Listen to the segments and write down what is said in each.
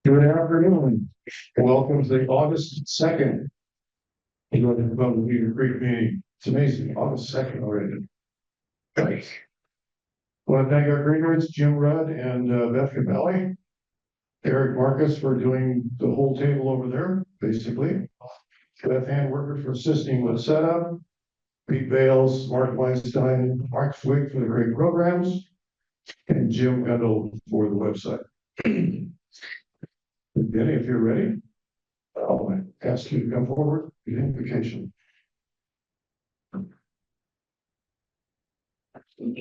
Good afternoon. Welcome to the August 2nd. Beavercreek meeting. It's amazing. August 2nd already. Thanks. Well, thank our greeters, Jim Rudd and Beth Cabelli, Eric Marcus for doing the whole table over there, basically. Beth Handworker for assisting with setup. Pete Bales, Mark Weinstein, Mark Swig for the great programs, and Jim Gendel for the website. Denny, if you're ready, I'll ask you to come forward. Identification.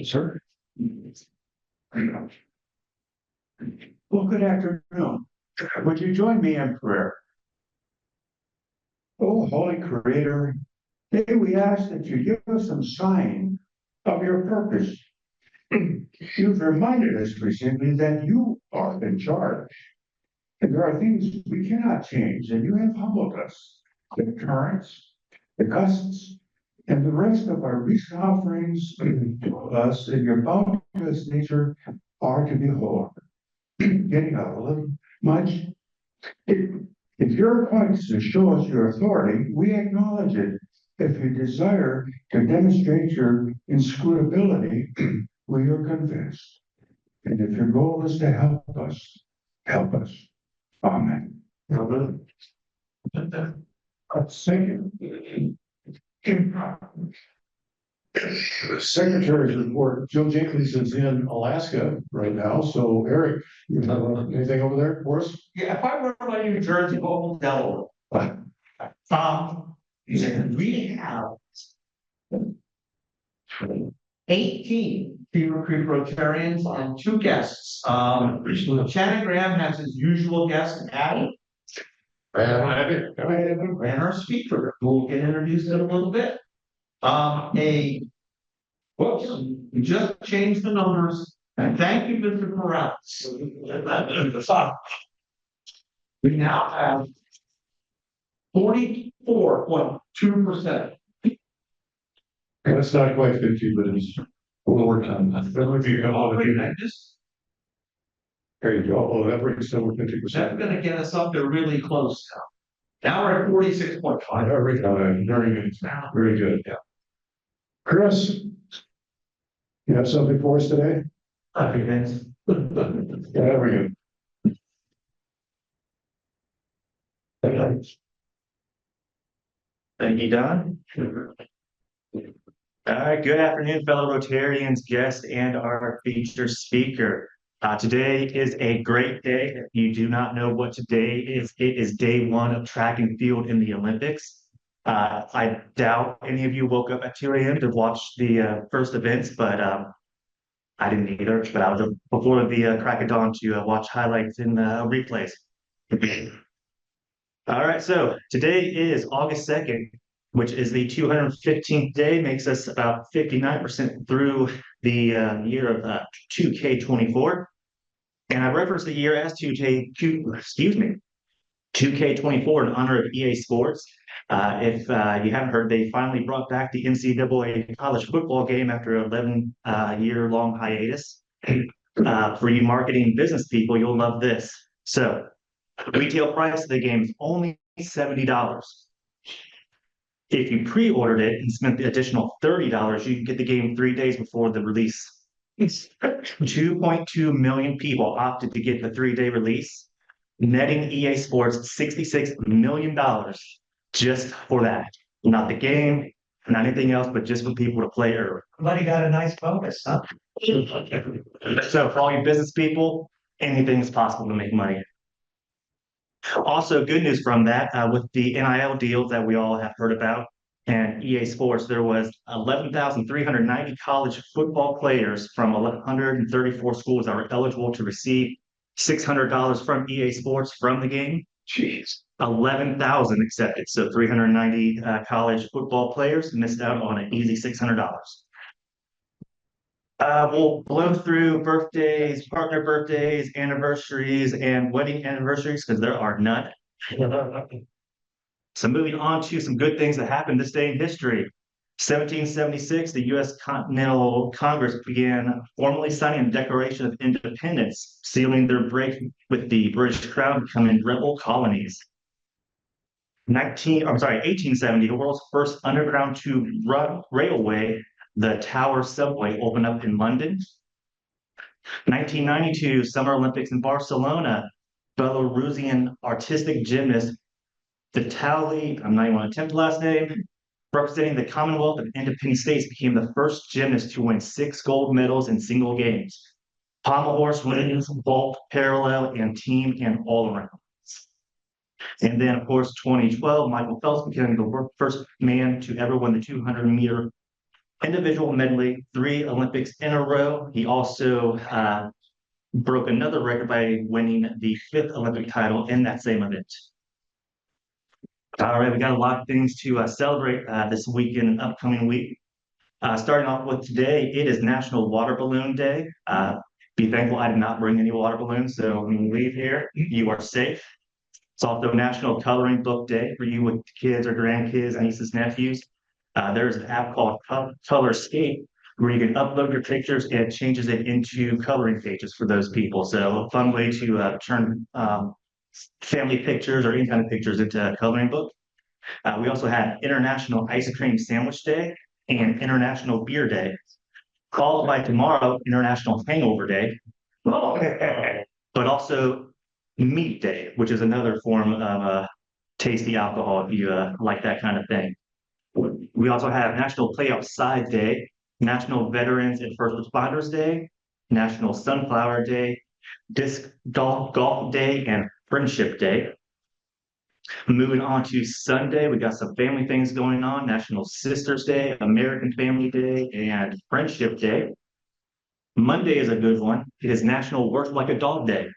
Sir. Well, good afternoon. Would you join me in prayer? Oh, Holy Creator, today we ask that you give us some sign of your purpose. You've reminded us recently that you are in charge. And there are things we cannot change, and you have humbled us. The currents, the gusts, and the rest of our recent offerings to us in your boundless nature are to behold. Getting a little much. If your point is to show us your authority, we acknowledge it. If you desire to demonstrate your inscrutability, we are convinced. And if your goal is to help us, help us. Amen. Second. Secretary's report. Joe Jenkins is in Alaska right now. So Eric, you have anything over there for us? Yeah, if I were by New Jersey, Oakland, Delaware. We have 18 Beavercreek Rotarians and 2 guests. Shannon Graham has his usual guest, Addie. And our speaker, who will get introduced in a little bit. Whoops, we just changed the numbers. And thank you, Mr. Morales. We now have 44.2%. That's not quite 50, but it's a little more time. That would be there you go. Oh, that brings us over 50%. That's going to get us up there really close now. Now we're at 46.5. Very good. Very good. Yeah. Chris, you have something for us today? I think that's. Yeah, there we go. Thank you, Don. All right, good afternoon, fellow Rotarians, guests, and our featured speaker. Today is a great day. If you do not know what today is, it is day 1 of track and field in the Olympics. I doubt any of you woke up at 2 a.m. to watch the first events, but I didn't either. But I was up before the crack of dawn to watch highlights and replays. All right, so today is August 2nd, which is the 215th day, makes us about 59% through the year of 2K24. And I referenced the year as 2K24 in honor of EA Sports. If you haven't heard, they finally brought back the NCAA college football game after an 11-year-long hiatus. For you marketing business people, you'll love this. So, the retail price of the game is only $70. If you pre-ordered it and spent the additional $30, you can get the game 3 days before the release. 2.2 million people opted to get the 3-day release, netting EA Sports $66 million just for that. Not the game, not anything else, but just for people to play early. Somebody got a nice bonus, huh? So for all you business people, anything is possible to make money. Also, good news from that, with the NIL deals that we all have heard about and EA Sports, there was 11,390 college football players from 134 schools that were eligible to receive $600 from EA Sports from the game. Jeez. 11,000 accepted, so 390 college football players missed out on an easy $600. We'll blow through birthdays, partner birthdays, anniversaries, and wedding anniversaries because there are none. So moving on to some good things that happened this day in history. 1776, the U.S. Continental Congress began formally signing the Declaration of Independence, sealing their break with the British Crown, becoming rebel colonies. 1870, the world's first underground tube railway, the Tower Subway, opened up in London. 1992, Summer Olympics in Barcelona, Belarusian artistic gymnast Vitaly, I'm not even going to attempt the last name, representing the Commonwealth of Independent States, became the first gymnast to win 6 gold medals in single games. Pommel horse wins, vault, parallel, and team, and all around. And then, of course, 2012, Michael Phelps became the first man to ever win the 200-meter individual medley, 3 Olympics in a row. He also broke another record by winning the 5th Olympic title in that same event. All right, we got a lot of things to celebrate this weekend and upcoming week. Starting off with today, it is National Water Balloon Day. Be thankful I did not bring any water balloons, so when you leave here, you are safe. It's also National Coloring Book Day for you with kids or grandkids, nieces, nephews. There's an app called Colorscape where you can upload your pictures and it changes it into coloring pages for those people. So a fun way to turn family pictures or any kind of pictures into a coloring book. We also have International Ice Cream Sandwich Day and International Beer Day. Followed by tomorrow, International Hangover Day. But also Meat Day, which is another form of tasty alcohol if you like that kind of thing. We also have National Play Outside Day, National Veterans and First Responders Day, National Sunflower Day, Disc Golf Day, and Friendship Day. Moving on to Sunday, we got some family things going on. National Sisters Day, American Family Day, and Friendship Day. Monday is a good one. It is National Work Like a Dog Day.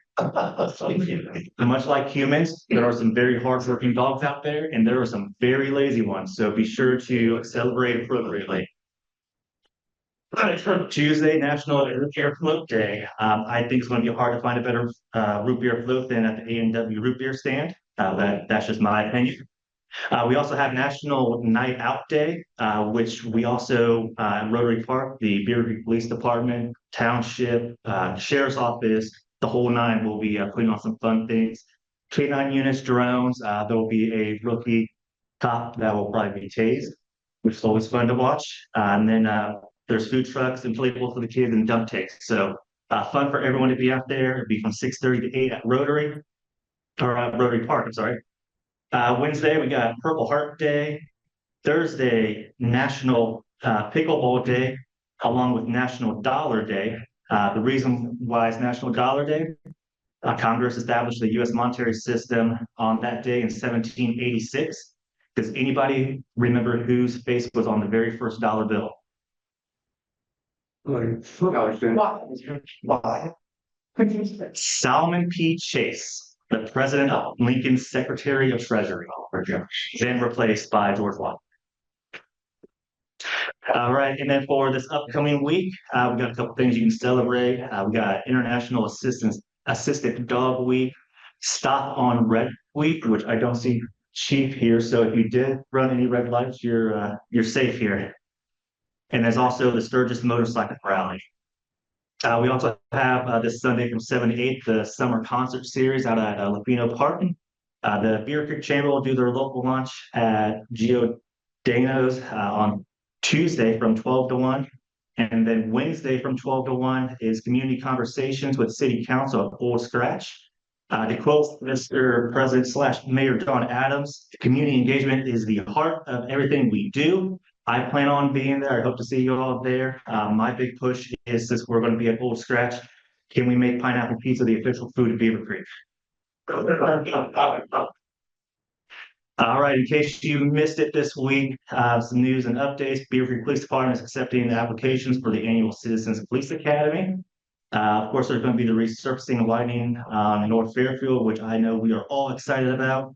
Much like humans, there are some very hardworking dogs out there, and there are some very lazy ones. So be sure to celebrate appropriately. Tuesday, National Root Beer Float Day. I think it's going to be hard to find a better root beer float than at the A&W root beer stand. That's just my opinion. We also have National Night Out Day, which we also, Rotary Park, the Beavercreek Police Department, Township, Sheriff's Office, the whole nine will be putting on some fun things. K9 units, drones, there will be a rookie cop that will probably be tased, which is always fun to watch. And then there's food trucks, inflatables for the kids, and dump tanks. So fun for everyone to be out there. It'll be from 6:30 to 8 at Rotary, or Rotary Park, I'm sorry. Wednesday, we got Purple Heart Day. Thursday, National Pickleball Day, along with National Dollar Day. The reason why it's National Dollar Day, Congress established the U.S. monetary system on that day in 1786. Does anybody remember whose face was on the very first dollar bill? Salmon P. Chase, the President Lincoln's Secretary of Treasury, then replaced by George Washington. All right, and then for this upcoming week, we got a couple things you can celebrate. We got International Assistant Dog Week, Stop on Red Week, which I don't see Chief here, so if you did run any red lights, you're safe here. And there's also the Sturgis Motorcycle Rally. We also have this Sunday from 7 to 8, the Summer Concert Series out at Lupino Park. The Beavercreek Chamber will do their local launch at Giordano's on Tuesday from 12 to 1. And then Wednesday from 12 to 1 is Community Conversations with City Council at Old Scratch. To quote Mr. President / Mayor John Adams, community engagement is the heart of everything we do. I plan on being there. I hope to see you all there. My big push is, since we're going to be at Old Scratch, can we make pineapple pizza the official food of Beavercreek? All right, in case you missed it this week, some news and updates. Beavercreek Police Department is accepting the applications for the annual Citizens Police Academy. Of course, there's going to be the resurfacing and lighting in North Fairfield, which I know we are all excited about.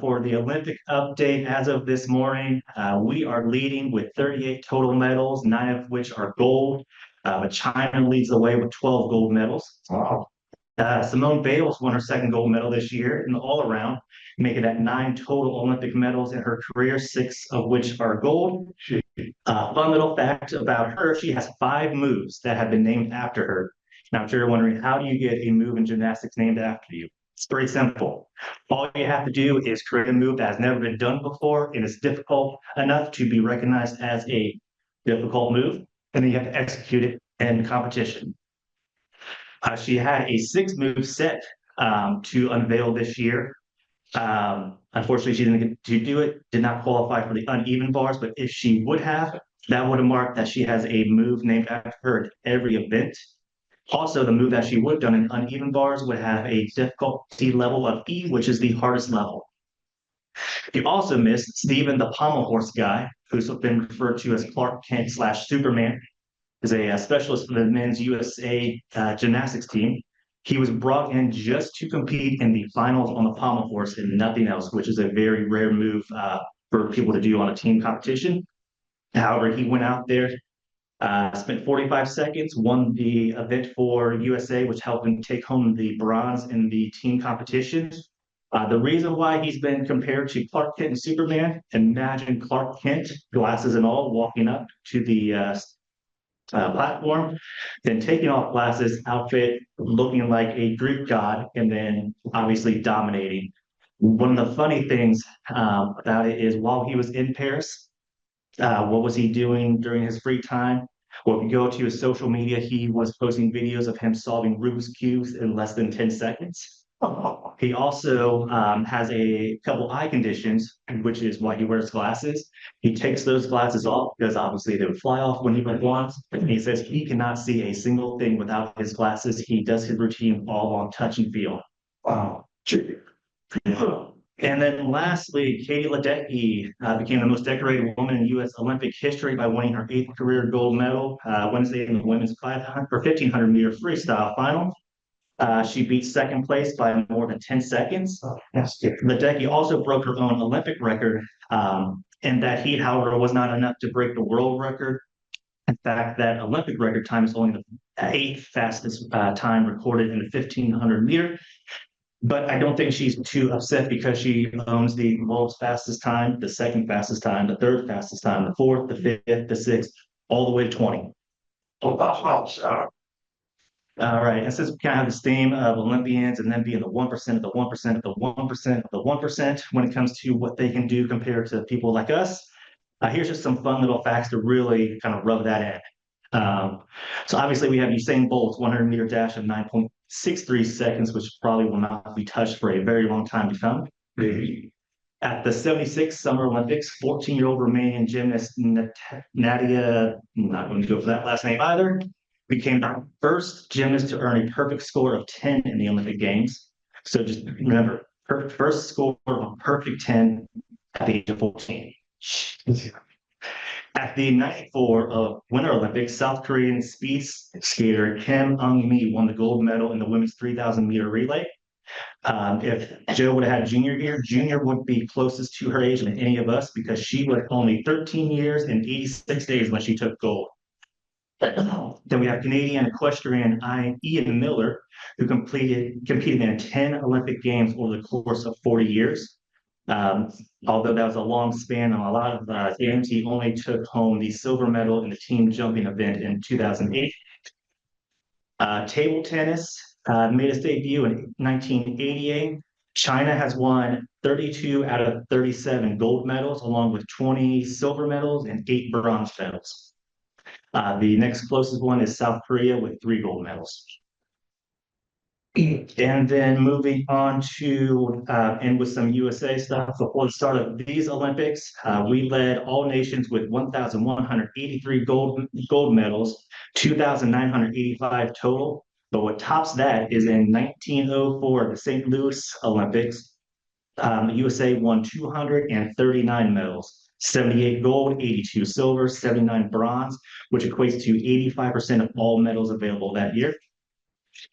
For the Olympic update, as of this morning, we are leading with 38 total medals, 9 of which are gold. But China leads the way with 12 gold medals. Wow. Simone Bales won her second gold medal this year in the all-around, making that 9 total Olympic medals in her career, 6 of which are gold. Fun little fact about her, she has 5 moves that have been named after her. Now, I'm sure you're wondering, how do you get a move in gymnastics named after you? It's very simple. All you have to do is create a move that has never been done before and is difficult enough to be recognized as a difficult move, and then you have to execute it in competition. She had a 6-move set to unveil this year. Unfortunately, she didn't get to do it, did not qualify for the uneven bars, but if she would have, that would have marked that she has a move named after her at every event. Also, the move that she would have done in uneven bars would have a difficulty level of E, which is the hardest level. You also missed Stephen the pommel horse guy, who's been referred to as Clark Kent / Superman, is a specialist for the men's USA gymnastics team. He was brought in just to compete in the finals on the pommel horse and nothing else, which is a very rare move for people to do on a team competition. However, he went out there, spent 45 seconds, won the event for USA, which helped him take home the bronze in the team competition. The reason why he's been compared to Clark Kent and Superman, imagine Clark Kent, glasses and all, walking up to the platform, then taking off glasses, outfit, looking like a Greek god, and then obviously dominating. One of the funny things about it is while he was in Paris, what was he doing during his free time? Well, if you go to his social media, he was posting videos of him solving Rubik's Cubes in less than 10 seconds. He also has a couple eye conditions, which is why he wears glasses. He takes those glasses off because obviously they would fly off when he wants. And he says he cannot see a single thing without his glasses. He does his routine all on touch and feel. Wow. And then lastly, Katie Ledecky became the most decorated woman in U.S. Olympic history by winning her 8th career gold medal Wednesday in the women's 500 or 1500 meter freestyle final. She beat second place by more than 10 seconds. Ledecky also broke her own Olympic record in that heat, however, was not enough to break the world record. In fact, that Olympic record time is only the 8th fastest time recorded in the 1500 meter. But I don't think she's too upset because she owns the world's fastest time, the 2nd fastest time, the 3rd fastest time, the 4th, the 5th, the 6th, all the way to 20. All right, and since we kind of have this theme of Olympians and then being the 1% of the 1% of the 1% of the 1% when it comes to what they can do compared to people like us, here's just some fun little facts to really kind of rub that in. So obviously we have Usain Bolt's 100-meter dash of 9.63 seconds, which probably will not be touched for a very long time to come. At the 76 Summer Olympics, 14-year-old Romanian gymnast Nadia, I'm not going to go for that last name either, became the first gymnast to earn a perfect score of 10 in the Olympic Games. So just remember, her first score of a perfect 10 at the age of 14. At the 94 Winter Olympics, South Korean speed skater Kim Eung-mi won the gold medal in the women's 3,000 meter relay. If Joe would have had Junior here, Junior would be closest to her age than any of us because she was only 13 years and 86 days when she took gold. Then we have Canadian equestrian Ian Miller, who competed in 10 Olympic Games over the course of 40 years. Although that was a long span on a lot of games, he only took home the silver medal in the team jumping event in 2008. Table tennis made its debut in 1988. China has won 32 out of 37 gold medals, along with 20 silver medals and 8 bronze medals. The next closest one is South Korea with 3 gold medals. And then moving on to end with some USA stuff. Before the start of these Olympics, we led all nations with 1,183 gold medals, 2,985 total. But what tops that is in 1904, the St. Louis Olympics, the USA won 239 medals, 78 gold, 82 silver, 79 bronze, which equates to 85% of all medals available that year.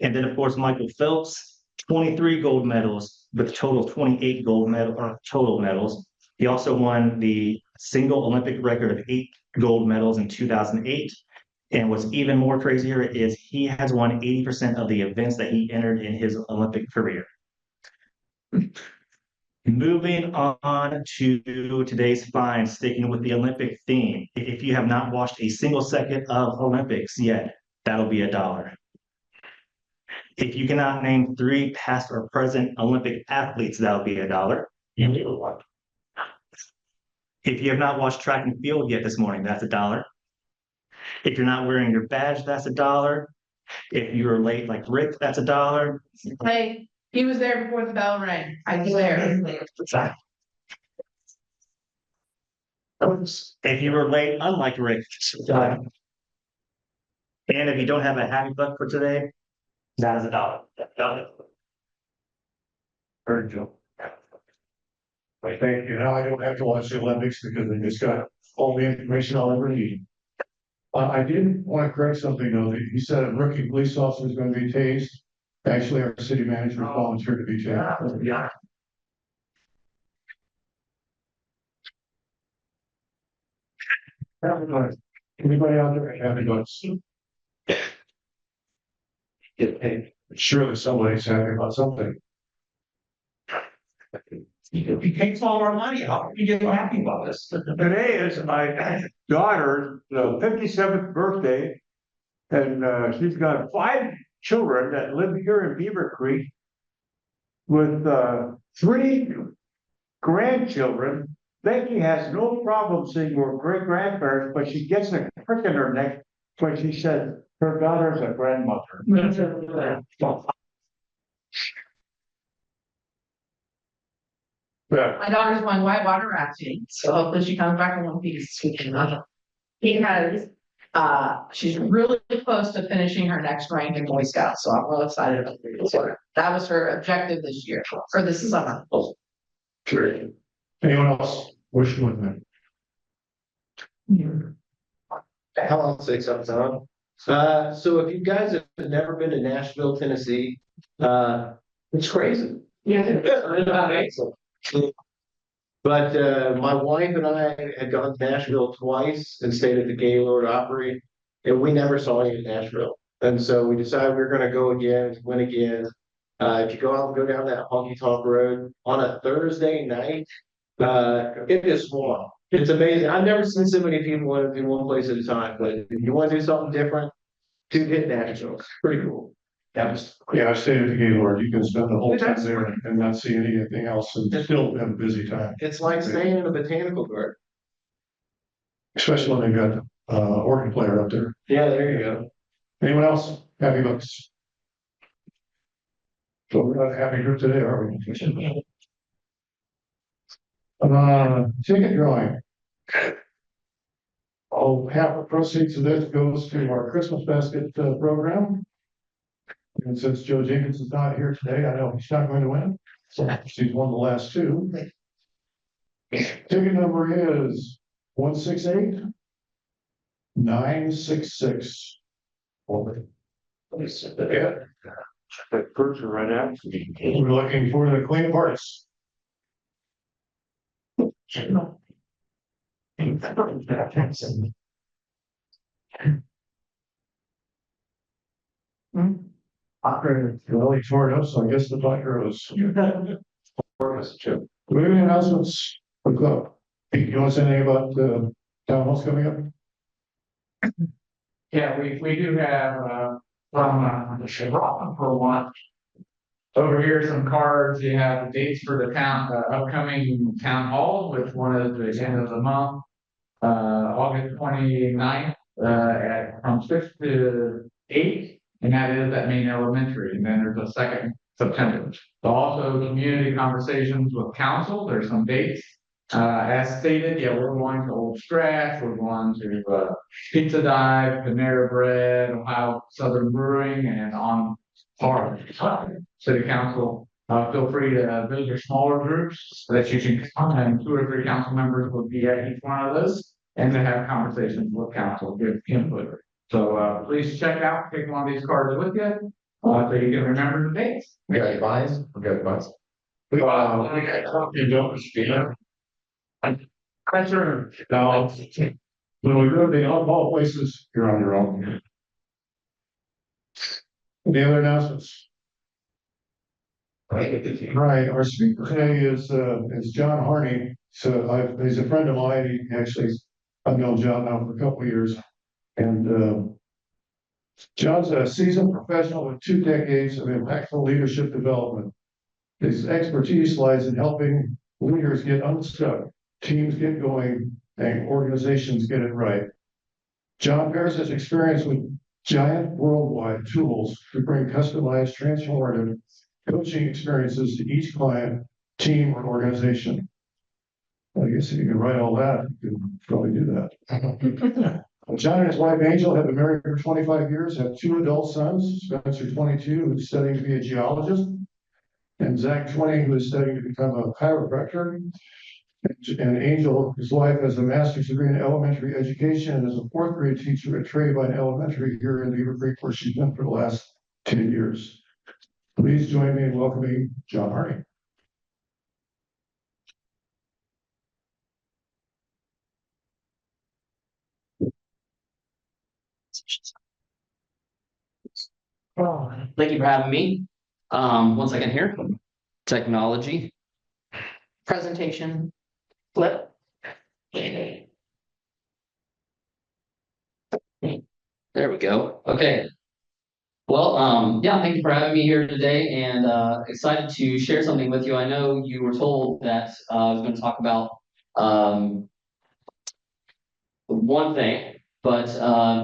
And then, of course, Michael Phelps, 23 gold medals with a total of 28 total medals. He also won the single Olympic record of 8 gold medals in 2008. And what's even more crazier is he has won 80% of the events that he entered in his Olympic career. Moving on to today's find, sticking with the Olympic theme. If you have not watched a single second of Olympics yet, that'll be $1. If you cannot name 3 past or present Olympic athletes, that'll be $1. If you have not watched track and field yet this morning, that's $1. If you're not wearing your badge, that's $1. If you're late like Rick, that's $1. Hey, he was there before the bell rang. I was there. If you were late, unlike Rick. And if you don't have a happy buck for today, that is $1. Very good. Thank you. Now I don't have to watch the Olympics because I just got all the information I'll ever need. I did want to correct something though. He said a rookie police officer is going to be tased. Actually, our city manager volunteered to be tased. Yeah. Anybody out there have guns? Get paid. Surely somebody's happy about something. He takes all our money, how can we get happy about this? Today is my daughter's 57th birthday. And she's got 5 children that live here in Beavercreek with 3 grandchildren. Becky has no problem seeing her great grandparents, but she gets a crick in her neck when she says her daughter's a grandmother. Yeah. My daughter's going whitewater rafting, so hopefully she comes back in one piece. He has, she's really close to finishing her next rank in Boy Scouts, so I'm real excited about it. So that was her objective this year, or this summer. Sure. Anyone else wishing with me? I'll say something, Tom. So if you guys have never been to Nashville, Tennessee, it's crazy. But my wife and I had gone to Nashville twice and stayed at the Gaylord Opry, and we never saw any in Nashville. And so we decided we were going to go again, win again. If you go out and go down that honky tonk road on a Thursday night, it is swarm. It's amazing. I've never seen so many people want to do one place at a time, but if you want to do something different, do hit Nashville. It's pretty cool. Yeah, I stayed at the Gaylord. You can spend the whole time there and not see anything else and still have a busy time. It's like staying in a botanical garden. Especially when they got organ player up there. Yeah, there you go. Anyone else? Happy books. So we're not a happy group today, are we? Ticket drawing. Half the proceeds of this goes to our Christmas basket program. And since Joe Jenkins is not here today, I know he's not going to win. So she's won the last 2. Ticket number is 168-966. Yeah. That person right after me. We're looking for the clean parts. Well, he tore it up, so I guess the Black Arrows. Do we have any announcements for the club? You want to say anything about the town halls coming up? Yeah, we do have, from, for one. Over here, some cards, you have the dates for the town, upcoming town hall, which one is the end of the month. August 29th, from 6 to 8, and that is at Main Elementary, and then there's a second September. So also community conversations with council, there's some dates. As stated, yeah, we're going to Old Scratch, we're going to Pizza Dive, Panera Bread, Ohio Southern Brewing, and on par. City Council, feel free to visit your smaller groups so that you can come, and 2 or 3 council members will be at each one of those, and to have conversations with council, give input. So please check out, take one of these cards with you, so you can remember the dates. We got advice. We got advice. You don't speak. Sure. No. When we go to the alcohol places, you're on your own. Any other announcements? Right, our speaker today is John Harney. So he's a friend of mine. He actually, I've known John now for a couple of years. And John's a seasoned professional with 2 decades of impactful leadership development. His expertise lies in helping leaders get unstuck, teams get going, and organizations get it right. John pairs his experience with giant worldwide tools to bring customized, transformative coaching experiences to each client, team, or organization. I guess if you can write all that, you can probably do that. John and his wife Angel have been married for 25 years, have 2 adult sons, Spencer 22, who's studying to be a geologist, and Zach 20, who is studying to become a chiropractor. And Angel, his wife, has a master's degree in elementary education and is a 4th grade teacher at Trayvine Elementary here in Beavercreek, where she's been for the last 10 years. Please join me in welcoming John Harney. Thank you for having me. 1 second here. Technology. Presentation. Flip. There we go. Okay. Well, yeah, thank you for having me here today and excited to share something with you. I know you were told that I was going to talk about one thing, but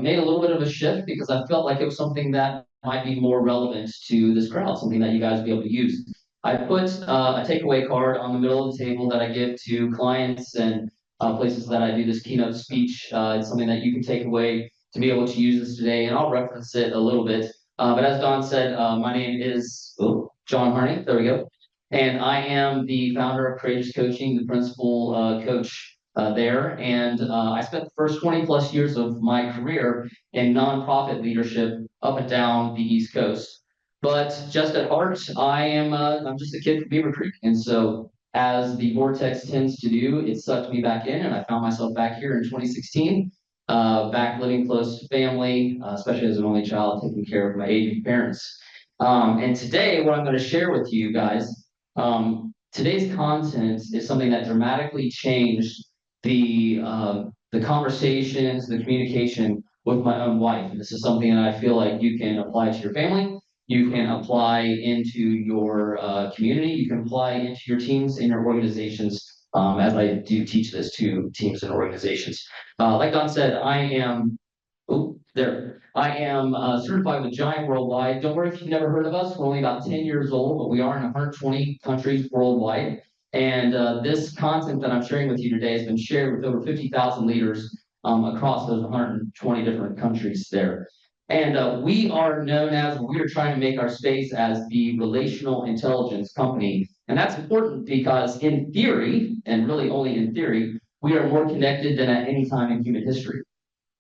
made a little bit of a shift because I felt like it was something that might be more relevant to this crowd, something that you guys would be able to use. I put a takeaway card on the middle of the table that I give to clients and places that I do this keynote speech. It's something that you can take away to be able to use this today, and I'll reference it a little bit. But as Don said, my name is John Harney. There we go. And I am the founder of Courageous Coaching, the principal coach there. And I spent the first 20 plus years of my career in nonprofit leadership up and down the East Coast. But just at heart, I'm just a kid from Beavercreek. And so as the vortex tends to do, it sucked me back in and I found myself back here in 2016, back living close to family, especially as an only child, taking care of my aging parents. And today, what I'm going to share with you guys, today's content is something that dramatically changed the conversations, the communication with my own wife. And this is something that I feel like you can apply to your family, you can apply into your community, you can apply into your teams and your organizations. As I do teach this to teams and organizations. Like Don said, I am certified with Giant Worldwide. Don't worry if you've never heard of us. We're only about 10 years old, but we are in 120 countries worldwide. And this content that I'm sharing with you today has been shared with over 50,000 leaders across those 120 different countries there. And we are trying to make our space as the relational intelligence company. And that's important because in theory, and really only in theory, we are more connected than at any time in human history.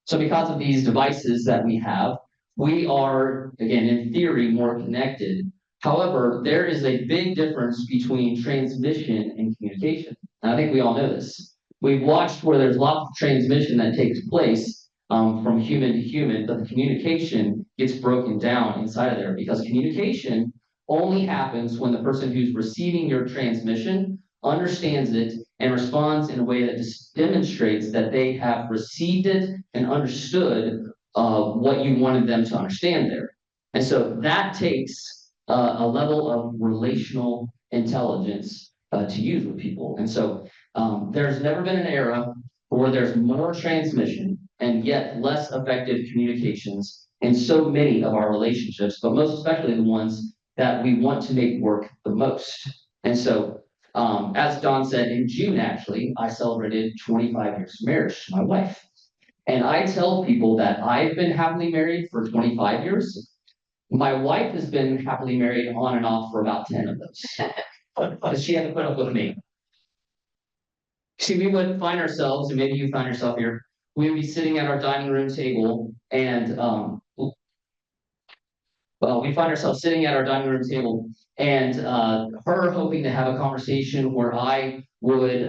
So because of these devices that we have, we are, again, in theory, more connected. However, there is a big difference between transmission and communication. And I think we all know this. We've watched where there's lots of transmission that takes place from human to human, but the communication gets broken down inside of there because communication only happens when the person who's receiving your transmission understands it and responds in a way that just demonstrates that they have received it and understood what you wanted them to understand there. And so that takes a level of relational intelligence to use with people. And so there's never been an era where there's more transmission and yet less effective communications in so many of our relationships, but most especially the ones that we want to make work the most. And so as Don said, in June, actually, I celebrated 25 years of marriage to my wife. And I tell people that I've been happily married for 25 years. My wife has been happily married on and off for about 10 of those. Because she had to put up with me. See, we would find ourselves, and maybe you find yourself here, we would be sitting at our dining room table and we find ourselves sitting at our dining room table and her hoping to have a conversation where I would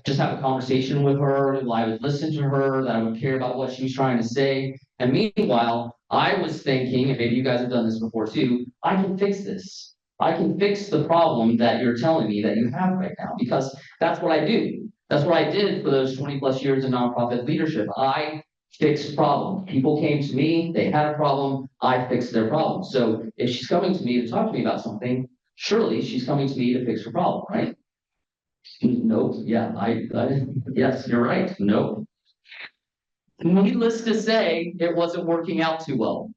just have a conversation with her, I would listen to her, that I would care about what she was trying to say. And meanwhile, I was thinking, and maybe you guys have done this before too, I can fix this. I can fix the problem that you're telling me that you have right now, because that's what I do. That's what I did for those 20 plus years in nonprofit leadership. I fixed problems. People came to me, they had a problem, I fixed their problem. So if she's coming to me to talk to me about something, surely she's coming to me to fix her problem, right? Nope. Yeah, yes, you're right. Nope. Needless to say, it wasn't working out too well.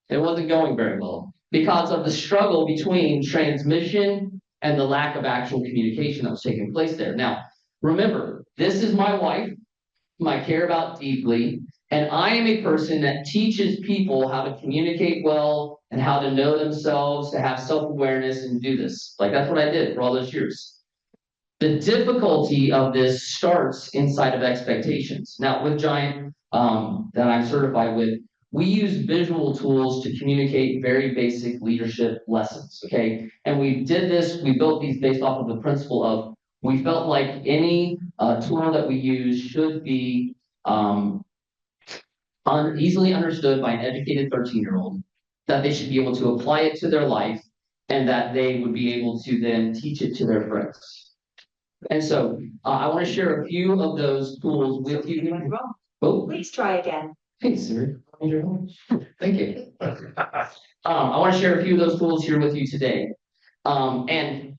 It wasn't going very well because of the struggle between transmission and the lack of actual communication that was taking place there. Now, remember, this is my wife, whom I care about deeply, and I am a person that teaches people how to communicate well and how to know themselves, to have self-awareness and do this. Like that's what I did for all those years. The difficulty of this starts inside of expectations. Now, with Giant, that I'm certified with, we use visual tools to communicate very basic leadership lessons, okay? And we did this, we built these based off of the principle of, we felt like any tool that we use should be easily understood by an educated 13-year-old, that they should be able to apply it to their life, and that they would be able to then teach it to their friends. And so I want to share a few of those tools with you. Oh, Please try again. hey, Siri. Thank you. I want to share a few of those tools here with you today. And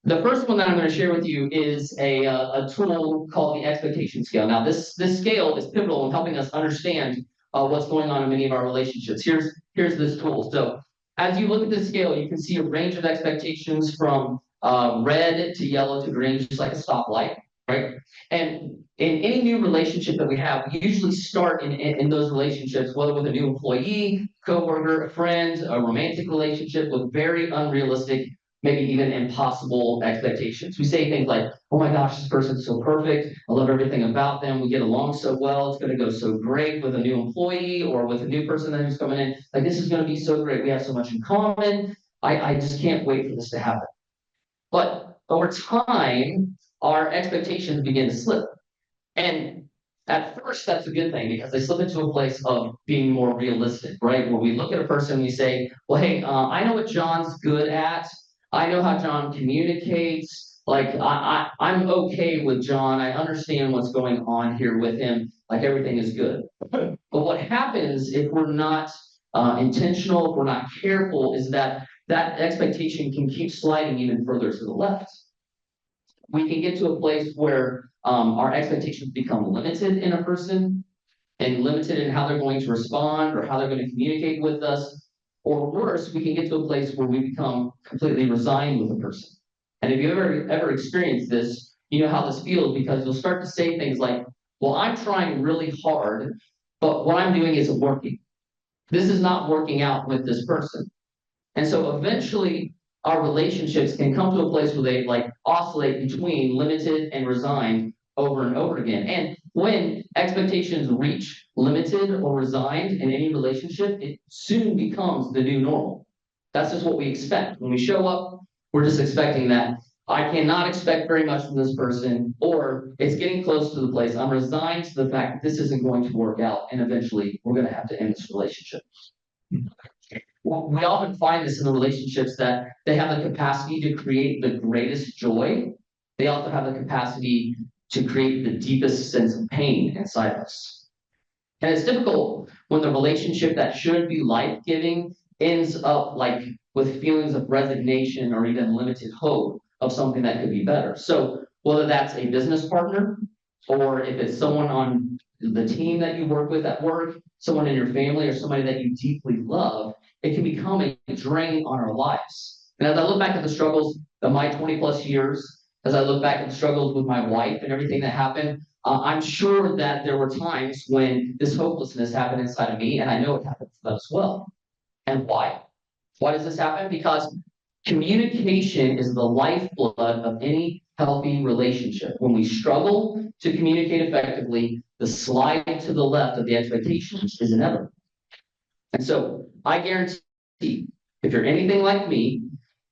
the first one that I'm going to share with you is a tool called the expectation scale. Now, this scale is pivotal in helping us understand what's going on in many of our relationships. Here's this tool. So as you look at this scale, you can see a range of expectations from red to yellow to green, just like a stoplight, right? And in any new relationship that we have, we usually start in those relationships, whether with a new employee, coworker, a friend, a romantic relationship, with very unrealistic, maybe even impossible expectations. We say things like, oh my gosh, this person's so perfect. I love everything about them. We get along so well. It's going to go so great with a new employee or with a new person who's coming in. Like, this is going to be so great. We have so much in common. I just can't wait for this to happen. But over time, our expectations begin to slip. And at first, that's a good thing because they slip into a place of being more realistic, right? Where we look at a person and we say, well, hey, I know what John's good at. I know how John communicates. Like, I'm okay with John. I understand what's going on here with him. Like, everything is good. But what happens if we're not intentional, if we're not careful, is that expectation can keep sliding even further to the left. We can get to a place where our expectations become limited in a person and limited in how they're going to respond or how they're going to communicate with us. Or worse, we can get to a place where we become completely resigned with a person. And if you ever experienced this, you know how this feels, because you'll start to say things like, well, I'm trying really hard, but what I'm doing isn't working. This is not working out with this person. And so eventually our relationships can come to a place where they like oscillate between limited and resigned over and over again. And when expectations reach limited or resigned in any relationship, it soon becomes the new normal. That's just what we expect. When we show up, we're just expecting that I cannot expect very much from this person, or it's getting close to the place. I'm resigned to the fact that this isn't going to work out, and eventually we're going to have to end this relationship. Well, we often find this in the relationships that they have the capacity to create the greatest joy. They also have the capacity to create the deepest sense of pain inside us. And it's difficult when the relationship that should be life-giving ends up like with feelings of resignation or even limited hope of something that could be better. So whether that's a business partner, or if it's someone on the team that you work with at work, someone in your family, or somebody that you deeply love, it can become a drain on our lives. And as I look back at the struggles of my 20 plus years, as I look back at the struggles with my wife and everything that happened, I'm sure that there were times when this hopelessness happened inside of me, and I know it happened for them as well. And why? Why does this happen? Because communication is the lifeblood of any healthy relationship. When we struggle to communicate effectively, the slide to the left of the expectations is inevitable. And so I guarantee, if you're anything like me,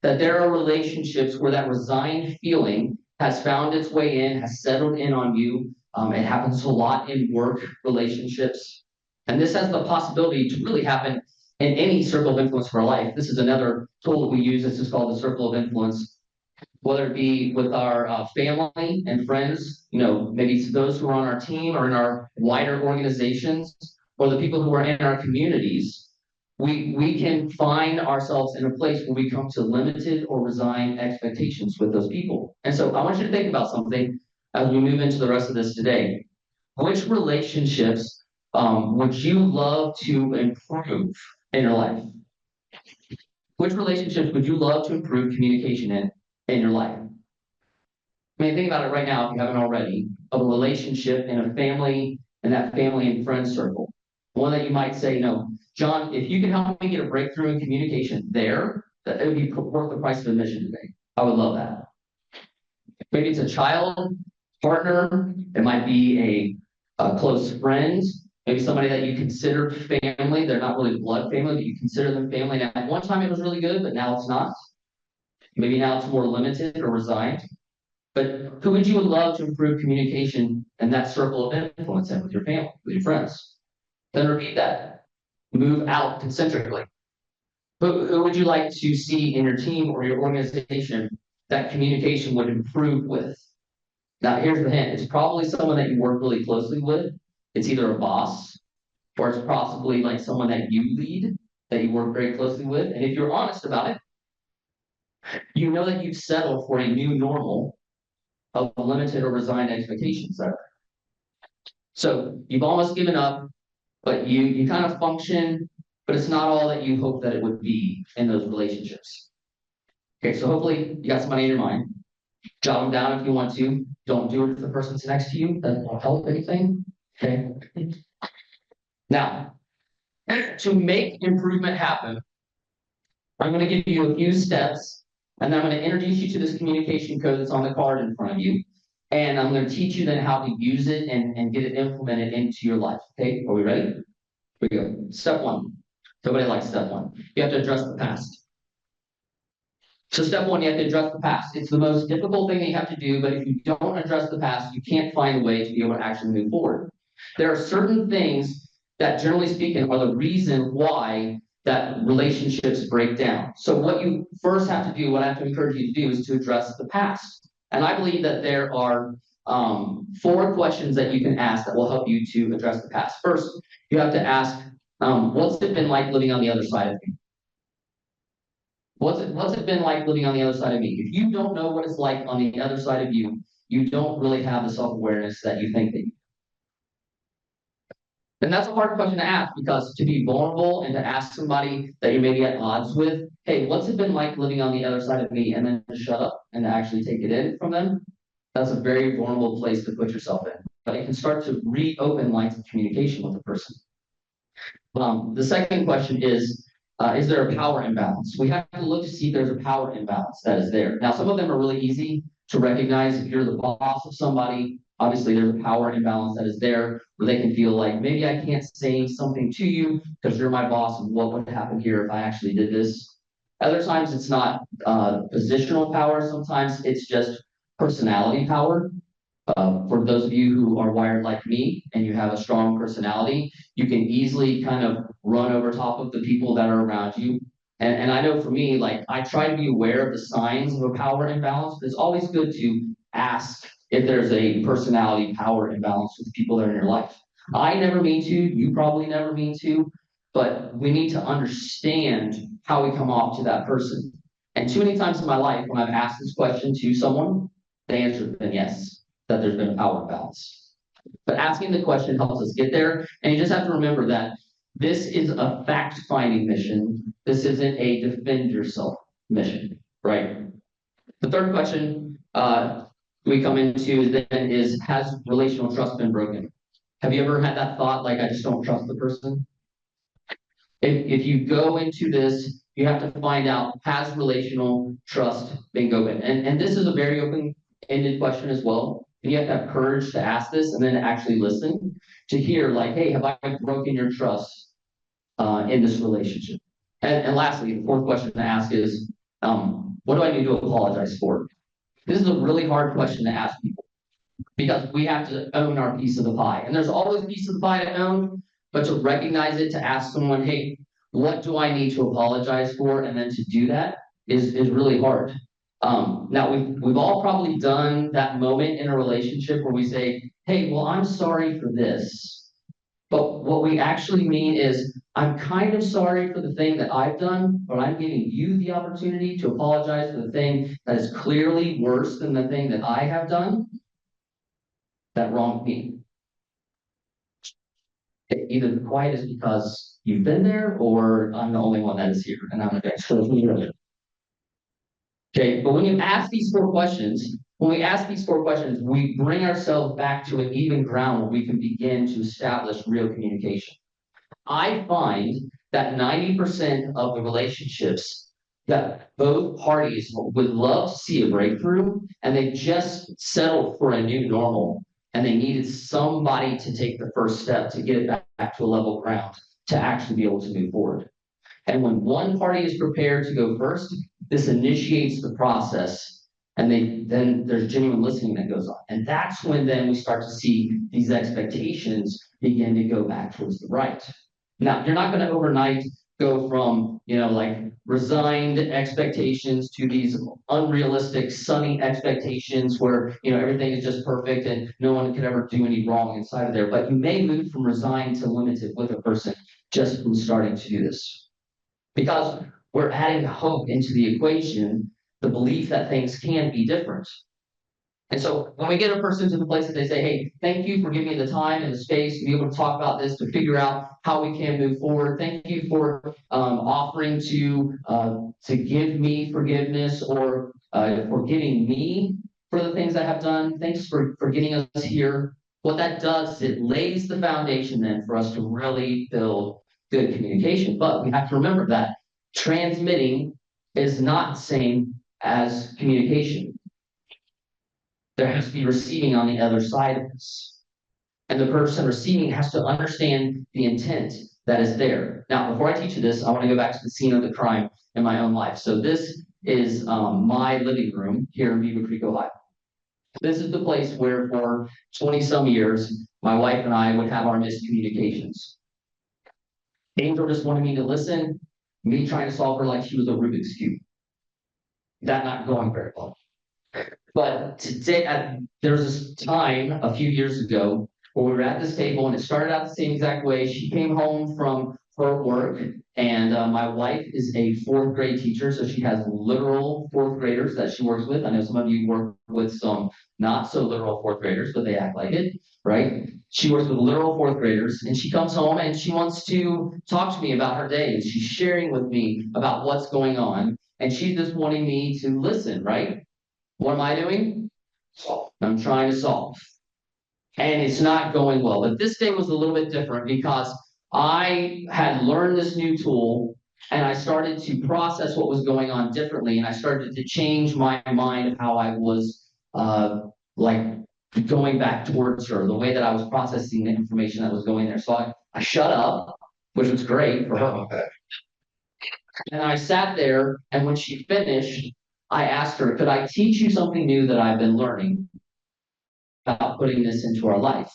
that there are relationships where that resigned feeling has found its way in, has settled in on you. It happens a lot in work relationships. And this has the possibility to really happen in any circle of influence for our life. This is another tool that we use. This is called the circle of influence, whether it be with our family and friends, maybe it's those who are on our team or in our wider organizations, or the people who are in our communities. We can find ourselves in a place where we come to limited or resigned expectations with those people. And so I want you to think about something as we move into the rest of this today. Which relationships would you love to improve in your life? Which relationships would you love to improve communication in your life? I mean, think about it right now, if you haven't already, of a relationship in a family, and that family and friend circle. One that you might say, no, John, if you can help me get a breakthrough in communication there, that it would be worth the price of admission today. I would love that. Maybe it's a child, partner, it might be a close friend, maybe somebody that you consider family. They're not really blood family, but you consider them family. Now, at one time it was really good, but now it's not. Maybe now it's more limited or resigned. But who would you love to improve communication in that circle of influence in with your family, with your friends? Then repeat that. Move out concentrically. Who would you like to see in your team or your organization that communication would improve with? Now, here's the hint. It's probably someone that you work really closely with. It's either a boss, or it's possibly like someone that you lead, that you work very closely with. And if you're honest about it, you know that you've settled for a new normal of limited or resigned expectations there. So you've almost given up, but you kind of function, but it's not all that you hope that it would be in those relationships. Okay, so hopefully you got somebody in your mind. Jot them down if you want to. Don't do it if the person's next to you. That won't help anything. Okay. Now, to make improvement happen, I'm going to give you a few steps, and then I'm going to introduce you to this communication code that's on the card in front of you. And I'm going to teach you then how to use it and get it implemented into your life. Okay, are we ready? Here we go. Step one. Everybody likes step one. You have to address the past. So step one, you have to address the past. It's the most difficult thing that you have to do, but if you don't address the past, you can't find a way to be able to actually move forward. There are certain things that, generally speaking, are the reason why that relationships break down. So what you first have to do, what I have to encourage you to do, is to address the past. And I believe that there are 4 questions that you can ask that will help you to address the past. First, you have to ask, what's it been like living on the other side of me? What's it been like living on the other side of me? If you don't know what it's like on the other side of you, you don't really have the self-awareness that you think that you do. And that's a hard question to ask, because to be vulnerable and to ask somebody that you may be at odds with, hey, what's it been like living on the other side of me, and then to shut up and to actually take it in from them, that's a very vulnerable place to put yourself in. But it can start to reopen lines of communication with the person. The second question is there a power imbalance? We have to look to see if there's a power imbalance that is there. Now, some of them are really easy to recognize. If you're the boss of somebody, obviously there's a power imbalance that is there, where they can feel like, maybe I can't say something to you because you're my boss, and what would happen here if I actually did this? Other times it's not positional power. Sometimes it's just personality power. For those of you who are wired like me and you have a strong personality, you can easily kind of run over top of the people that are around you. And I know for me, like, I try to be aware of the signs of a power imbalance, but it's always good to ask if there's a personality power imbalance with the people that are in your life. I never mean to, you probably never mean to, but we need to understand how we come off to that person. And too many times in my life, when I've asked this question to someone, the answer has been yes, that there's been a power imbalance. But asking the question helps us get there. And you just have to remember that this is a fact-finding mission. This isn't a defend yourself mission, right? The third question we come into then is, has relational trust been broken? Have you ever had that thought, like, I just don't trust the person? If you go into this, you have to find out, has relational trust been broken? And this is a very open-ended question as well. And you have to have courage to ask this, and then actually listen to hear, like, hey, have I broken your trust in this relationship? And lastly, the fourth question to ask is, what do I need to apologize for? This is a really hard question to ask people because we have to own our piece of the pie. And there's always a piece of the pie to own, but to recognize it, to ask someone, hey, what do I need to apologize for? And then to do that is really hard. Now we've all probably done that moment in a relationship where we say, hey, well, I'm sorry for this. But what we actually mean is, I'm kind of sorry for the thing that I've done, but I'm giving you the opportunity to apologize for the thing that is clearly worse than the thing that I have done that wronged me. Either the quiet is because you've been there, or I'm the only one that is here, and I'm the expert. Okay, but when you ask these four questions, we bring ourselves back to an even ground where we can begin to establish real communication. I find that 90% of the relationships that both parties would love to see a breakthrough, and they just settled for a new normal, and they needed somebody to take the first step to get it back to a level ground to actually be able to move forward. And when one party is prepared to go first, this initiates the process, and then there's genuine listening that goes on. And that's when then we start to see these expectations begin to go back towards the right. Now, you're not going to overnight go from, like resigned expectations to these unrealistic, sunny expectations where, everything is just perfect and no one could ever do any wrong inside of there. But you may move from resigned to limited with a person just from starting to do this. Because we're adding hope into the equation, the belief that things can be different. And so when we get a person to the place that they say, hey, thank you for giving me the time and the space to be able to talk about this, to figure out how we can move forward. Thank you for offering to give me forgiveness, or forgiving me for the things I have done. Thanks for getting us here. What that does is it lays the foundation then for us to really build good communication. But we have to remember that transmitting is not the same as communication. There has to be receiving on the other side of this. And the person receiving has to understand the intent that is there. Now, before I teach you this, I want to go back to the scene of the crime in my own life. So this is my living room here in Beavercreek, Ohio. This is the place where for 20 some years, my wife and I would have our miscommunications. Angel just wanted me to listen, me trying to solve her like she was a Rubik's Cube. That not going very well. But today, there was this time a few years ago where we were at this table, and it started out the same exact way. She came home from her work, and my wife is a fourth grade teacher, so she has literal fourth graders that she works with. I know some of you work with some not so literal fourth graders, but they act like it, right? She works with literal fourth graders, and she comes home and she wants to talk to me about her day, and she's sharing with me about what's going on, and she's just wanting me to listen, right? What am I doing? I'm trying to solve. And it's not going well. But this day was a little bit different because I had learned this new tool, and I started to process what was going on differently. And I started to change my mind of how I was going back towards her, the way that I was processing the information that was going there. So I shut up, which was great for her. And I sat there, and when she finished, I asked her, could I teach you something new that I've been learning about putting this into our life?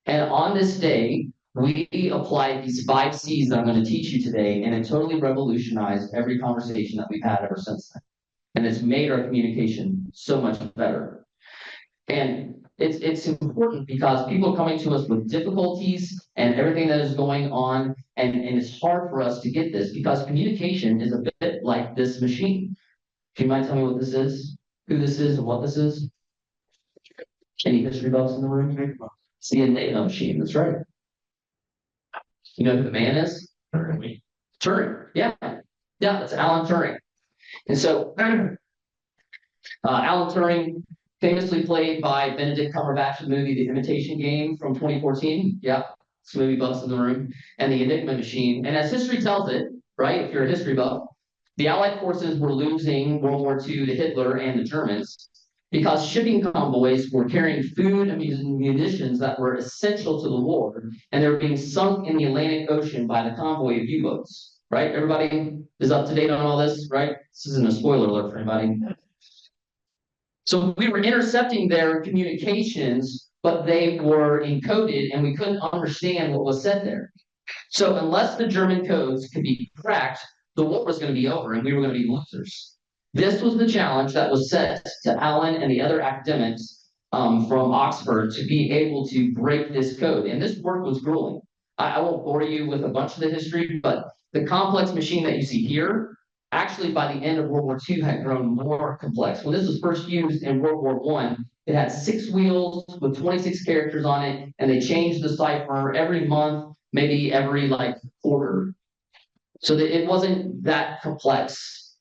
And on this day, we applied these 5 C's that I'm going to teach you today, and it totally revolutionized every conversation that we've had ever since then. And it's made our communication so much better. And it's important because people are coming to us with difficulties and everything that is going on, and it's hard for us to get this because communication is a bit like this machine. Do you mind telling me what this is, who this is, and what this is? Any history buffs in the room? It's the Enigma machine. That's right. You know who the man is? Turing. Yeah, that's Alan Turing. And so, Alan Turing, famously played by Benedict Cumberbatch in the movie The Imitation Game from 2014. Yeah, it's movie buffs in the room. And the Enigma machine. And as history tells it, right? If you're a history buff, the Allied forces were losing World War II to Hitler and the Germans because shipping convoys were carrying food and munitions that were essential to the war, and they were being sunk in the Atlantic Ocean by the convoy of U-boats, right? Everybody is up to date on all this, right? This isn't a spoiler alert for anybody. So we were intercepting their communications, but they were encoded and we couldn't understand what was said there. So unless the German codes could be cracked, the war was going to be over and we were going to be losers. This was the challenge that was set to Alan and the other academics from Oxford to be able to break this code. And this work was grueling. I won't bore you with a bunch of the history, but the complex machine that you see here, actually by the end of World War II had grown more complex. When this was first used in World War I, it had 6 wheels with 26 characters on it, and they changed the cipher every month, maybe every like quarter. So that it wasn't that complex.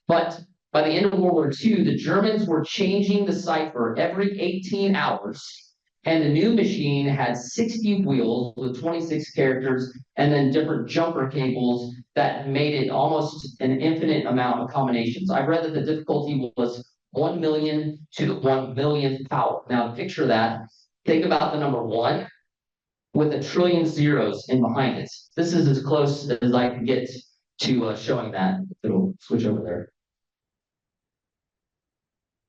But by the end of World War II, the Germans were changing the cipher every 18 hours. And the new machine had 60 wheels with 26 characters and then different jumper cables that made it almost an infinite amount of combinations. I read that the difficulty was 1 million to the 1 millionth power. Now picture that. Think about the number 1 with a trillion zeros in behind it. This is as close as I can get to showing that. It'll switch over there.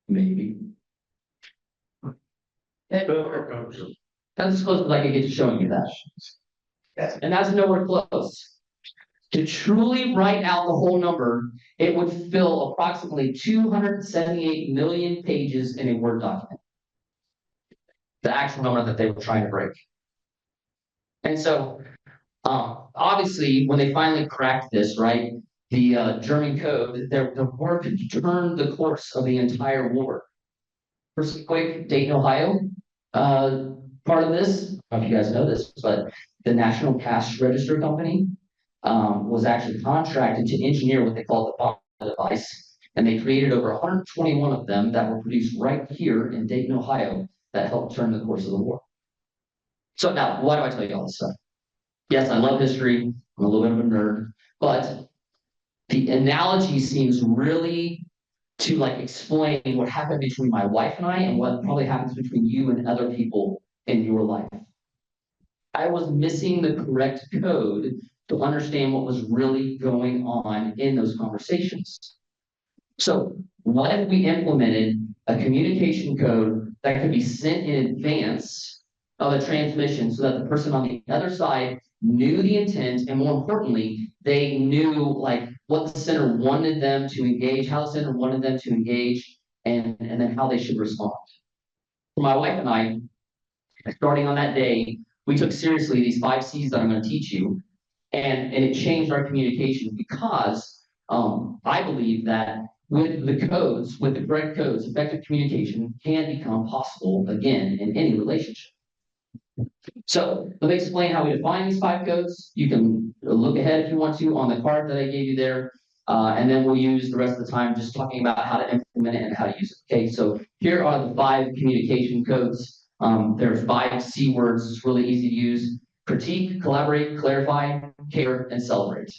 Maybe. That's as close as I can get to showing you that. And that's nowhere close. To truly write out the whole number, it would fill approximately 278 million pages in a Word document. The actual number that they were trying to break. And so, obviously, when they finally cracked this, right, the German code, the war could turn the course of the entire war. For some quick, Dayton, Ohio, part of this, I don't know if you guys know this, but the National Cash Register Company was actually contracted to engineer what they call the bomb device. And they created over 121 of them that were produced right here in Dayton, Ohio, that helped turn the course of the war. So now, why do I tell you all this stuff? Yes, I love history. I'm a little bit of a nerd, but the analogy seems really to like explain what happened between my wife and I and what probably happens between you and other people in your life. I was missing the correct code to understand what was really going on in those conversations. So what if we implemented a communication code that could be sent in advance of a transmission so that the person on the other side knew the intent, and more importantly, they knew like what the center wanted them to engage, how the center wanted them to engage, and then how they should respond. For my wife and I, starting on that day, we took seriously these 5 C's that I'm going to teach you, and it changed our communication because I believe that with the codes, with the correct codes, effective communication can become possible again in any relationship. So let me explain how we define these 5 codes. You can look ahead if you want to on the card that I gave you there. And then we'll use the rest of the time just talking about how to implement it and how to use it. Okay, so here are the 5 communication codes. There's 5 C words. It's really easy to use. Critique, collaborate, clarify, care, and celebrate.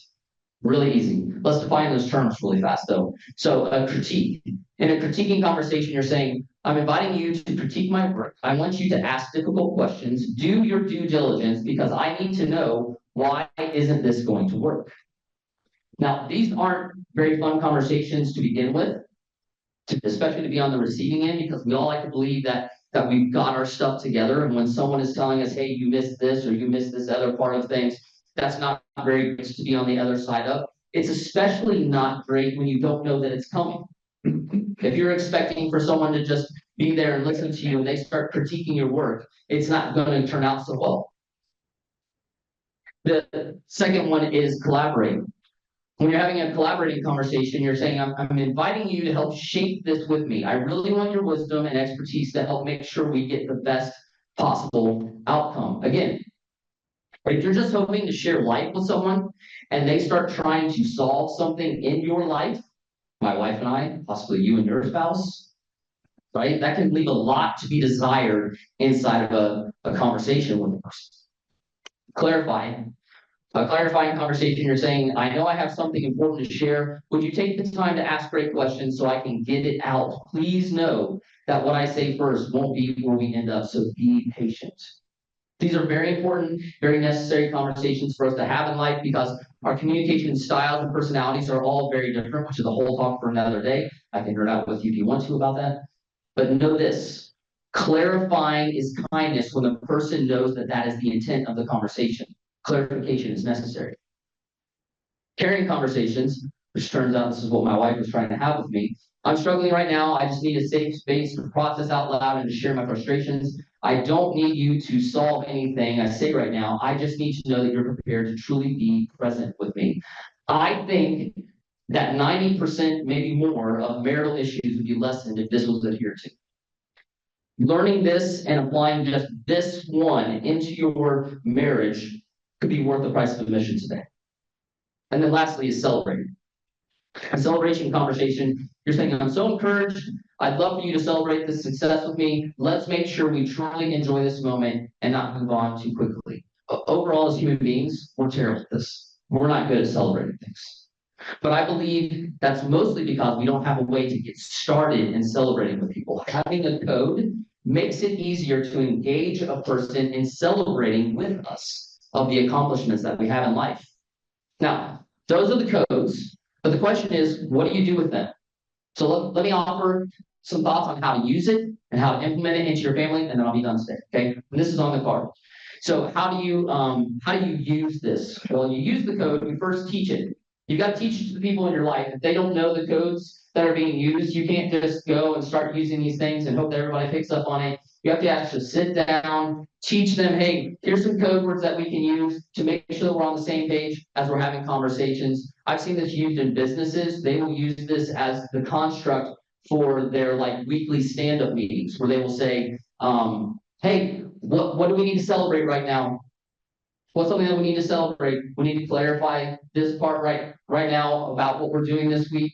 Really easy. Let's define those terms really fast though. So a critique. In a critiquing conversation, you're saying, I'm inviting you to critique my work. I want you to ask difficult questions. Do your due diligence because I need to know why isn't this going to work? Now, these aren't very fun conversations to begin with, especially to be on the receiving end because we all like to believe that we've got our stuff together. And when someone is telling us, hey, you missed this or you missed this other part of things, that's not very good to be on the other side of. It's especially not great when you don't know that it's coming. If you're expecting for someone to just be there and listen to you and they start critiquing your work, it's not going to turn out so well. The second one is collaborate. When you're having a collaborating conversation, you're saying, I'm inviting you to help shape this with me. I really want your wisdom and expertise to help make sure we get the best possible outcome. Again, if you're just hoping to share life with someone and they start trying to solve something in your life, my wife and I, possibly you and your spouse, right? That can leave a lot to be desired inside of a conversation with a person. Clarifying. A clarifying conversation, you're saying, I know I have something important to share. Would you take the time to ask great questions so I can get it out? Please know that what I say first won't be where we end up, so be patient. These are very important, very necessary conversations for us to have in life because our communication styles and personalities are all very different, which is a whole talk for another day. I can nerd out with you if you want to about that. But know this, clarifying is kindness when the person knows that that is the intent of the conversation. Clarification is necessary. Caring conversations, which turns out this is what my wife was trying to have with me. I'm struggling right now. I just need a safe space to process out loud and to share my frustrations. I don't need you to solve anything I say right now. I just need to know that you're prepared to truly be present with me. I think that 90%, maybe more, of marital issues would be lessened if this was adhered to. Learning this and applying just this one into your marriage could be worth the price of admission today. And then lastly is celebrating. A celebration conversation, you're saying, I'm so encouraged. I'd love for you to celebrate this success with me. Let's make sure we truly enjoy this moment and not move on too quickly. Overall, as human beings, we're terrible at this. We're not good at celebrating things. But I believe that's mostly because we don't have a way to get started in celebrating with people. Having a code makes it easier to engage a person in celebrating with us of the accomplishments that we have in life. Now, those are the codes, but the question is, what do you do with them? So let me offer some thoughts on how to use it and how to implement it into your family, and then I'll be done today, okay? And this is on the card. So how do you use this? Well, you use the code, you first teach it. You've got to teach it to the people in your life. If they don't know the codes that are being used, you can't just go and start using these things and hope that everybody picks up on it. You have to actually sit down, teach them, hey, here's some code words that we can use to make sure that we're on the same page as we're having conversations. I've seen this used in businesses. They will use this as the construct for their like weekly stand-up meetings where they will say, hey, what do we need to celebrate right now? What's something that we need to celebrate? We need to clarify this part right now about what we're doing this week.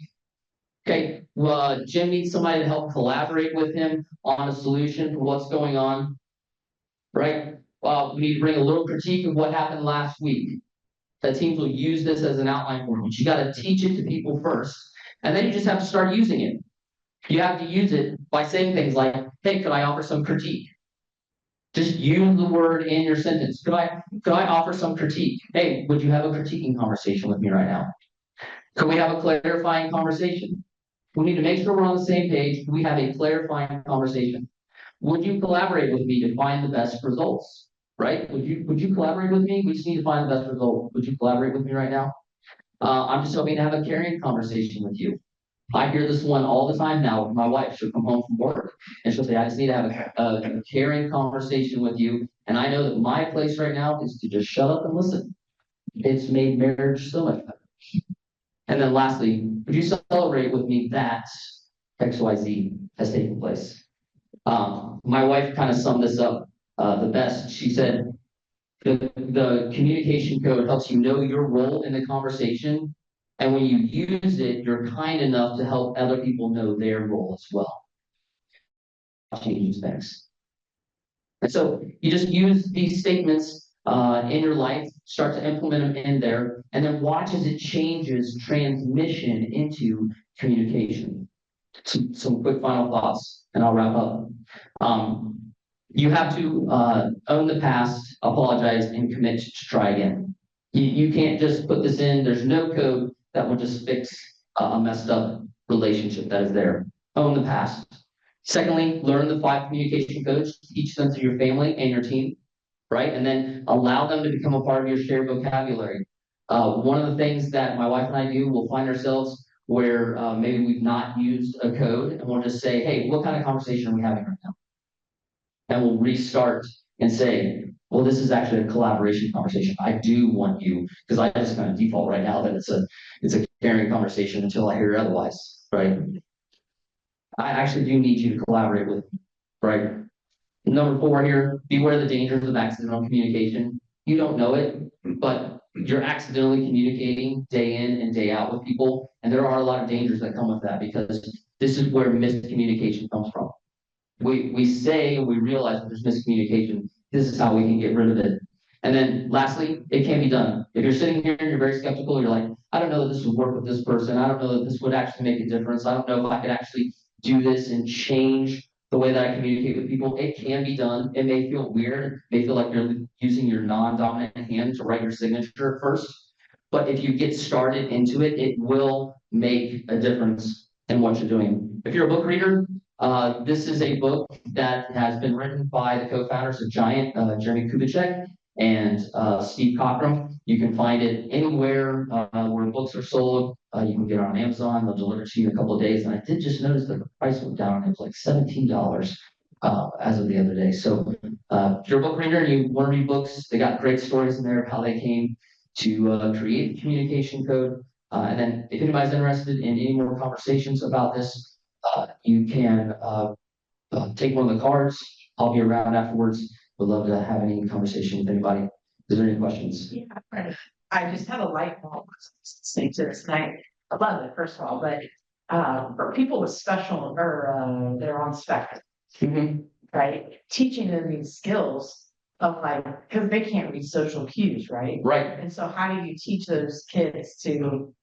Okay, well, Jim needs somebody to help collaborate with him on a solution for what's going on, right? We need to bring a little critique of what happened last week. The teams will use this as an outline for them. But you got to teach it to people first, and then you just have to start using it. You have to use it by saying things like, hey, could I offer some critique? Just use the word in your sentence. Could I offer some critique? Hey, would you have a critiquing conversation with me right now? Could we have a clarifying conversation? We need to make sure we're on the same page. We have a clarifying conversation. Would you collaborate with me to find the best results? Right? Would you collaborate with me? We just need to find the best result. Would you collaborate with me right now? I'm just hoping to have a caring conversation with you. I hear this one all the time now. My wife, she'll come home from work and she'll say, I just need to have a caring conversation with you. And I know that my place right now is to just shut up and listen. It's made marriage so much better. And then lastly, would you celebrate with me that XYZ has taken place? My wife kind of summed this up the best. She said, the communication code helps you know your role in the conversation. And when you use it, you're kind enough to help other people know their role as well. Changes things. And so you just use these statements in your life, start to implement them in there, and then watch as it changes transmission into communication. Some quick final thoughts, and I'll wrap up. You have to own the past, apologize, and commit to try again. You can't just put this in. There's no code that will just fix a messed up relationship that is there. Own the past. Secondly, learn the 5 communication codes, teach them to your family and your team, right? And then allow them to become a part of your shared vocabulary. One of the things that my wife and I do, we'll find ourselves where maybe we've not used a code, and we'll just say, hey, what kind of conversation are we having right now? And we'll restart and say, well, this is actually a collaboration conversation. I do want you, because I just kind of default right now that it's a caring conversation until I hear otherwise, right? I actually do need you to collaborate with me, right? Number 4 here, beware the dangers of accidental communication. You don't know it, but you're accidentally communicating day in and day out with people. And there are a lot of dangers that come with that because this is where miscommunication comes from. We say and we realize that there's miscommunication. This is how we can get rid of it. And then lastly, it can be done. If you're sitting here and you're very skeptical, you're like, I don't know that this would work with this person. I don't know that this would actually make a difference. I don't know if I could actually do this and change the way that I communicate with people. It can be done. It may feel weird. It may feel like you're using your non-dominant hand to write your signature at first. But if you get started into it, it will make a difference and what you're doing. If you're a book reader, this is a book that has been written by the co-founders of Giant, Jeremy Kubicek and Steve Cockrum. You can find it anywhere where books are sold. You can get it on Amazon. They'll deliver it to you in a couple of days. And I did just notice that the price went down. It was like $17 as of the other day. So if you're a book reader and you want to read books, they got great stories in there of how they came to create the communication code. And then if anybody's interested in any more conversations about this, you can take one of the cards. I'll be around afterwards. Would love to have any conversation with anybody. Is there any questions? Yeah, right. I just had a light bulb listening to this night. I love it, first of all, but for people with special or they're on spectrum, right? Teaching them these skills of like, because they can't read social cues, right? Right. And so how do you teach those kids to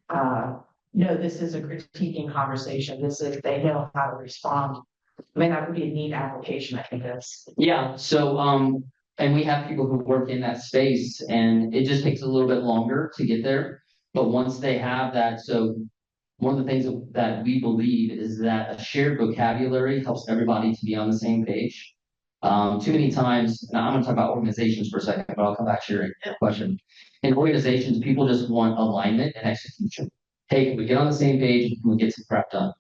know this is a critiquing conversation? This is, they know how to respond. I mean, that would be a neat application, I think that's. Yeah. So and we have people who work in that space, and it just takes a little bit longer to get there. But once they have that, so one of the things that we believe is that a shared vocabulary helps everybody to be on the same page. Too many times, and I'm going to talk about organizations for a second, but I'll come back to your question. In organizations, people just want alignment and execution. Hey, can we get on the same page? Can we get some crap done?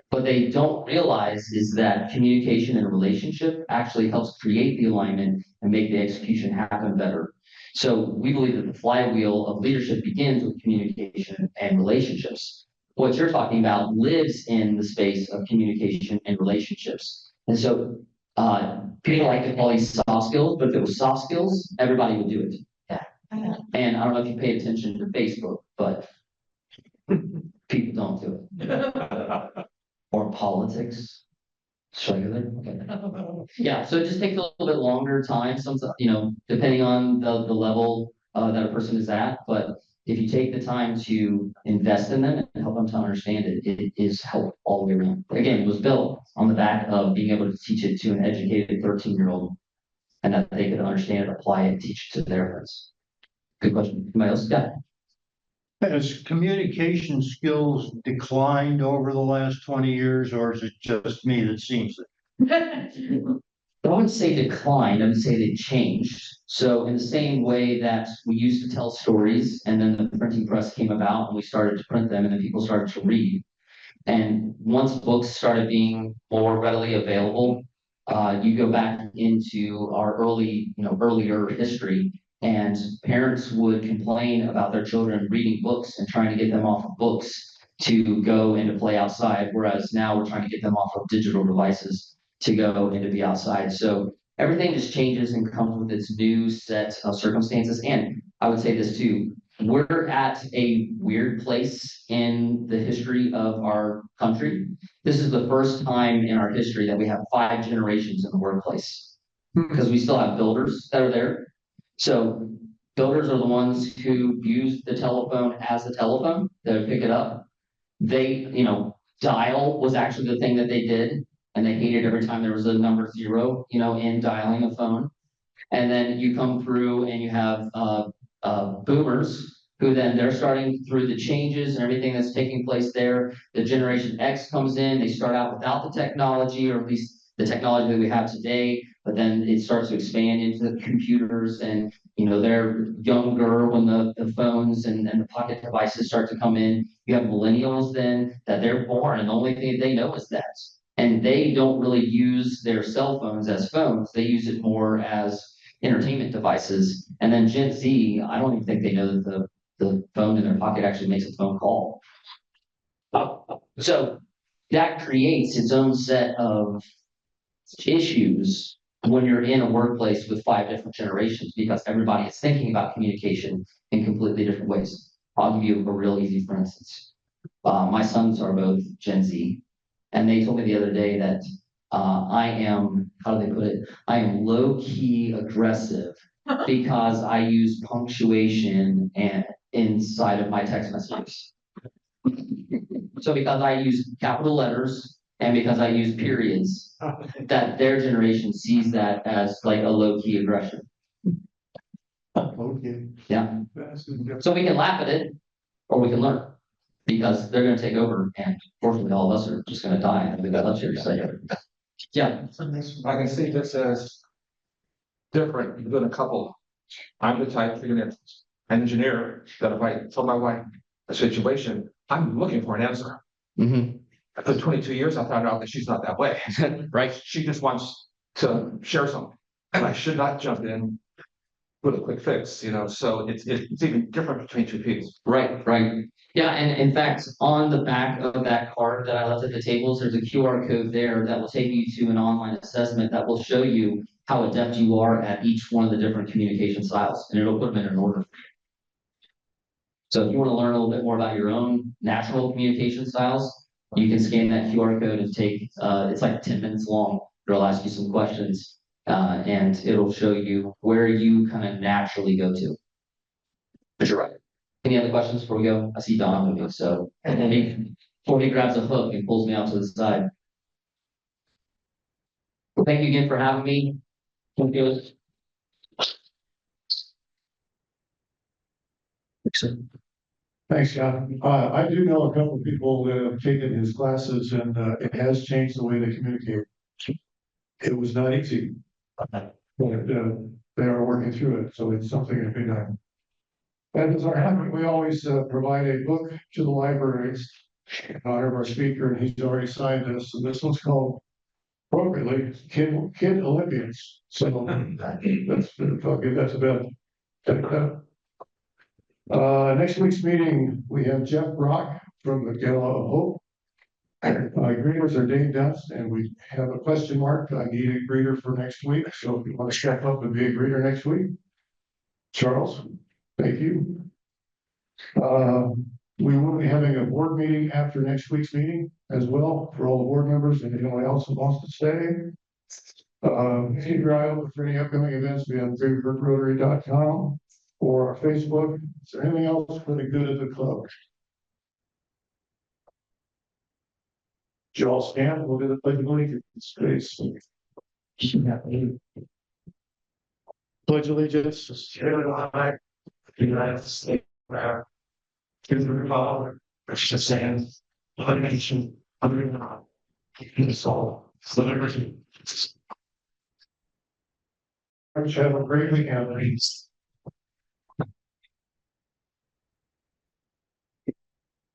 What they don't realize is that communication and relationship actually helps create the alignment and make the execution happen better. So we believe that the flywheel of leadership begins with communication and relationships. What you're talking about lives in the space of communication and relationships. And so people like to call these soft skills, but if it was soft skills, everybody would do it. Yeah. And I don't know if you pay attention to Facebook, but people don't do it. Or politics. Cellular. Okay. Yeah, so it just takes a little bit longer time, sometimes, depending on the level that a person is at. But if you take the time to invest in them and help them to understand it, it is help all the way around. Again, it was built on the back of being able to teach it to an educated 13-year-old and that they could understand it, apply it, teach it to their friends. Good question. Anybody else? Yeah. Has communication skills declined over the last 20 years, or is it just me that seems it? I wouldn't say declined, I would say they changed. So in the same way that we used to tell stories and then the printing press came about and we started to print them and then people started to read. And once books started being more readily available, you go back into our earlier history, and parents would complain about their children reading books and trying to get them off of books to go and to play outside, whereas now we're trying to get them off of digital devices to go and to be outside. So everything just changes and comes with its new set of circumstances. And I would say this too, we're at a weird place in the history of our country. This is the first time in our history that we have 5 generations in the workplace because we still have builders that are there. So builders are the ones who use the telephone as the telephone. They would pick it up. They, dial was actually the thing that they did, and they hated every time there was a number 0, in dialing a phone. And then you come through and you have boomers who then they're starting through the changes and everything that's taking place there. The Generation X comes in, they start out without the technology, or at least the technology that we have today, but then it starts to expand into the computers and they're younger when the phones and the pocket devices start to come in. You have millennials then that they're born and the only thing they know is that. And they don't really use their cell phones as phones. They use it more as entertainment devices. And then Gen Z, I don't even think they know that the phone in their pocket actually makes a phone call. So that creates its own set of issues when you're in a workplace with 5 different generations because everybody is thinking about communication in completely different ways. I'll give you a real easy for instance. My sons are both Gen Z, and they told me the other day that I am, how do they put it? I am low-key aggressive because I use punctuation and inside of my text messages. So because I use capital letters and because I use periods, that their generation sees that as like a low-key aggression. Okay. Yeah. So we can laugh at it or we can learn. Because they're gonna take over and fortunately all of us are just gonna die. I think that's what you're saying. Yeah, I can see this as different than a couple. I'm the type, being an engineer, that if I tell my wife a situation, I'm looking for an answer. mhm, After 22 years, I found out that she's not that way. right, She just wants to share something, and I should not jump in with a quick fix, so it's even different between two people. right. Yeah, and in fact, on the back of that card that I left at the tables, there's a QR code there that will take you to an online assessment that will show you how adept you are at each one of the different communication styles, and it'll put them in an order. So if you want to learn a little bit more about your own natural communication styles, you can scan that QR code and take, it's like 10 minutes long. It'll ask you some questions, and it'll show you where you kind of naturally go to. But you're right. Any other questions before we go? I see Don moving, so, and then before he grabs a hook and pulls me out to the side. Well, thank you again for having me. Thank you. Thanks, John. I do know a couple of people that have taken his classes and it has changed the way they communicate. It was not easy. But they are working through it, so it's something to be done. That is our habit. We always provide a book to the libraries in honor of our speaker, and he's already signed this. And this one's called appropriately Kid Olympians. So that's about next week's meeting, we have Jeff Brock from the Gala of Hope. Greeters are Dave Dunst, and we have a question mark. I need a greeter for next week. So if you want to step up and be a greeter next week, Charles, thank you. We will be having a board meeting after next week's meeting as well for all the board members and anyone else who wants to stay. Keep your eye open for any upcoming events via beavercreekrotary.com or our Facebook. Is there anything else for the good of the club? Joel stand, we'll do the pledge of allegiance. Please. Pledge allegiance to the United States of America, to the republic which stands one nation under God, indivisible, with liberty. Have a great weekend, ladies.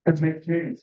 Let's make change.